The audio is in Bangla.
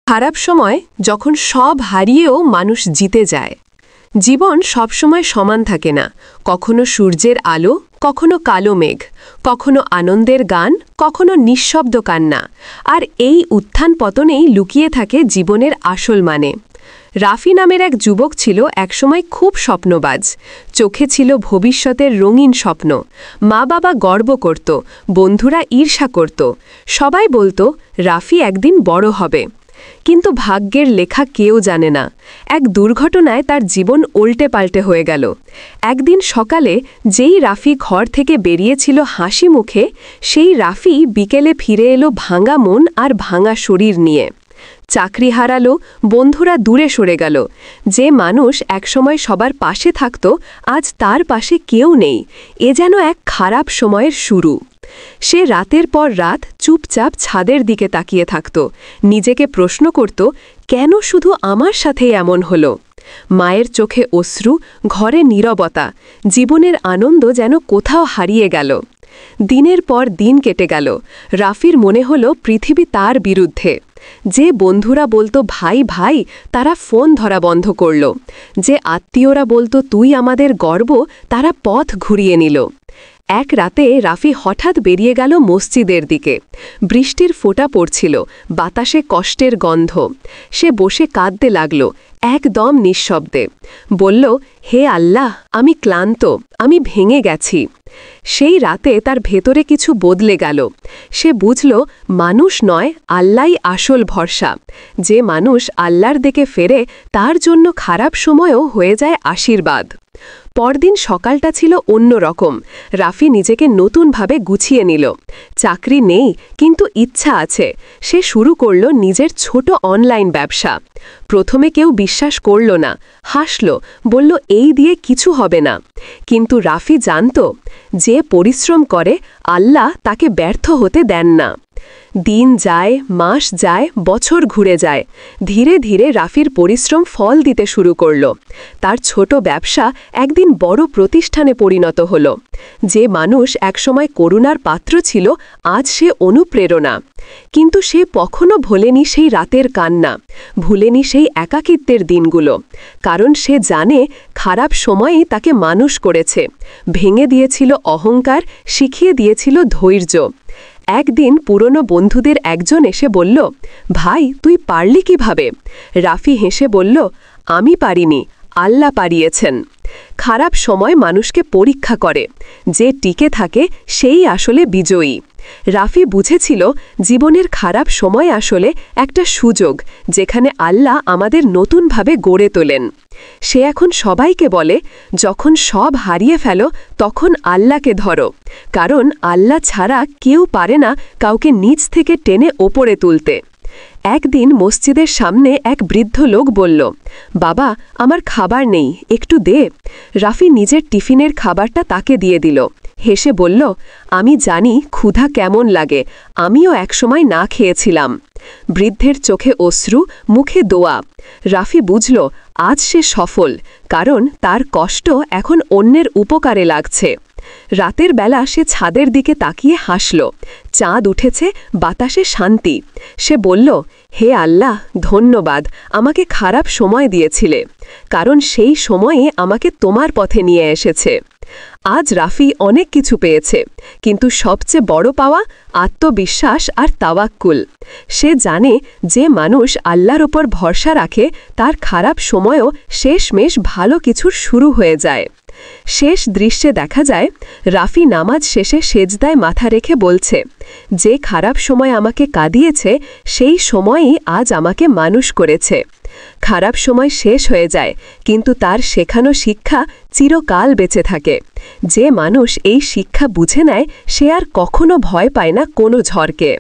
খারাপ সময় যখন সব হারিয়েও মানুষ জিতে যায়। জীবন সবসময় সমান থাকে না, কখনো সূর্যের আলো, কখনো কালো মেঘ, কখনো আনন্দের গান, কখনো নিঃশব্দ কান্না। আর এই উত্থান পতনেই লুকিয়ে থাকে জীবনের আসল মানে। রাফি নামের এক যুবক ছিল একসময় খুব স্বপ্নবাজ। চোখে ছিল ভবিষ্যতের রঙিন স্বপ্ন। মা বাবা গর্ব করত, বন্ধুরা ঈর্ষা করত, সবাই বলতো রাফি একদিন বড় হবে। কিন্তু ভাগ্যের লেখা কেউ জানে না। এক দুর্ঘটনায় তার জীবন উল্টে পাল্টে হয়ে গেল। একদিন সকালে যেই রাফি ঘর থেকে বেরিয়েছিল হাসি মুখে, সেই রাফি বিকেলে ফিরে এলো ভাঙা মন আর ভাঙা শরীর নিয়ে। চাকরি হারালো, বন্ধুরা দূরে সরে গেল। যে মানুষ একসময় সবার পাশে থাকত, আজ তার পাশে কেউ নেই। এ যেন এক খারাপ সময়ের শুরু। সে রাতের পর রাত চুপচাপ ছাদের দিকে তাকিয়ে থাকত, নিজেকে প্রশ্ন করত, কেন শুধু আমার সাথেই এমন হলো। মায়ের চোখে অশ্রু, ঘরে নীরবতা, জীবনের আনন্দ যেন কোথাও হারিয়ে গেল। দিনের পর দিন কেটে গেল। রাফির মনে হলো পৃথিবী তার বিরুদ্ধে। যে বন্ধুরা বলতো ভাই ভাই, তারা ফোন ধরা বন্ধ করল। যে আত্মীয়রা বলতো তুই আমাদের গর্ব, তারা পথ ঘুরিয়ে নিল। এক রাতে রাফি হঠাৎ বেরিয়ে গেল মসজিদের দিকে। বৃষ্টির ফোঁটা পড়ছিল, বাতাসে কষ্টের গন্ধ। সে বসে কাঁদতে লাগল, একদম নিঃশব্দে। বলল, হে আল্লাহ, আমি ক্লান্ত, আমি ভেঙে গেছি। সেই রাতে তার ভেতরে কিছু বদলে গেল। সে বুঝল, মানুষ নয়, আল্লাহই আসল ভরসা। যে মানুষ আল্লাহর দিকে ফেরে, তার জন্য খারাপ সময়ও হয়ে যায় আশীর্বাদ। পরদিন সকালটা ছিল অন্য রকম। রাফি নিজেকে নতুনভাবে গুছিয়ে নিল। চাকরি নেই, কিন্তু ইচ্ছা আছে। সে শুরু করল নিজের ছোট অনলাইন ব্যবসা। প্রথমে কেউ বিশ্বাস করল না, হাসল, বলল এই দিয়ে কিছু হবে না। কিন্তু রাফি জানত, যে পরিশ্রম করে আল্লাহ তাকে ব্যর্থ হতে দেন না। দিন যায়, মাস যায়, বছর ঘুরে যায়। ধীরে ধীরে রাফির পরিশ্রম ফল দিতে শুরু করল। তার ছোট ব্যবসা একদিন বড় প্রতিষ্ঠানে পরিণত হল। যে মানুষ একসময় করুণার পাত্র ছিল, আজ সে অনুপ্রেরণা। কিন্তু সে কখনো ভোলেনি সেই রাতের কান্না, ভুলেনি সেই একাকিত্বের দিনগুলো। কারণ সে জানে, খারাপ সময়েই তাকে মানুষ করেছে, ভেঙে দিয়েছিল অহংকার, শিখিয়ে দিয়েছিল ধৈর্য। একদিন পুরনো বন্ধুদের একজন এসে বলল, ভাই তুই পারলি কিভাবে? রাফি হেসে বলল, আমি পারিনি, আল্লাহ পারিয়েছেন। খারাপ সময় মানুষকে পরীক্ষা করে, যে টিকে থাকে সেই আসলে বিজয়ী। রাফি বুঝেছিল, জীবনের খারাপ সময় আসলে একটা সুযোগ, যেখানে আল্লাহ আমাদের নতুনভাবে গড়ে তোলেন। সে এখন সবাইকে বলে, যখন সব হারিয়ে ফেলো, তখন আল্লাহকে ধরো। কারণ আল্লাহ ছাড়া কেউ পারে না কাউকে নিচ থেকে টেনে ওপরে তুলতে। একদিন মসজিদের সামনে এক বৃদ্ধ লোক বলল, বাবা, আমার খাবার নেই, একটু দে। রাফি নিজের টিফিনের খাবারটা তাকে দিয়ে দিল। হেসে বলল, আমি জানি ক্ষুধা কেমন লাগে, আমিও একসময় না খেয়েছিলাম। বৃদ্ধের চোখে অশ্রু, মুখে দোয়া। রাফি বুঝল, আজ সে সফল, কারণ তার কষ্ট এখন অন্যের উপকারে লাগছে। রাতের বেলা সে ছাদের দিকে তাকিয়ে হাসল। চাঁদ উঠেছে, বাতাসে শান্তি। সে বলল, হে আল্লাহ, ধন্যবাদ, আমাকে খারাপ সময় দিয়েছিলে, কারণ সেই সময়ে আমাকে তোমার পথে নিয়ে এসেছে। আজ রাফি অনেক কিছু পেয়েছে, কিন্তু সবচেয়ে বড় পাওয়া আত্মবিশ্বাস আর তাওয়াক্কুল। সে জানে, যে মানুষ আল্লাহর ওপর ভরসা রাখে, তার খারাপ সময়ও শেষমেশ ভালো কিছুর শুরু হয়ে যায়। শেষ দৃশ্যে দেখা যায়, রাফি নামাজ শেষে সেজদায় মাথা রেখে বলছে, যে খারাপ সময় আমাকে কাঁদিয়েছে, সেই সময়ই আজ আমাকে মানুষ করেছে। খারাপ সময় শেষ হয়ে যায়, কিন্তু তার শেখানো শিক্ষা চিরকাল বেঁচে থাকে। যে মানুষ এই শিক্ষা বুঝে নেয়, সে আর কখনো ভয় পায় না কোনো ঝড়কে।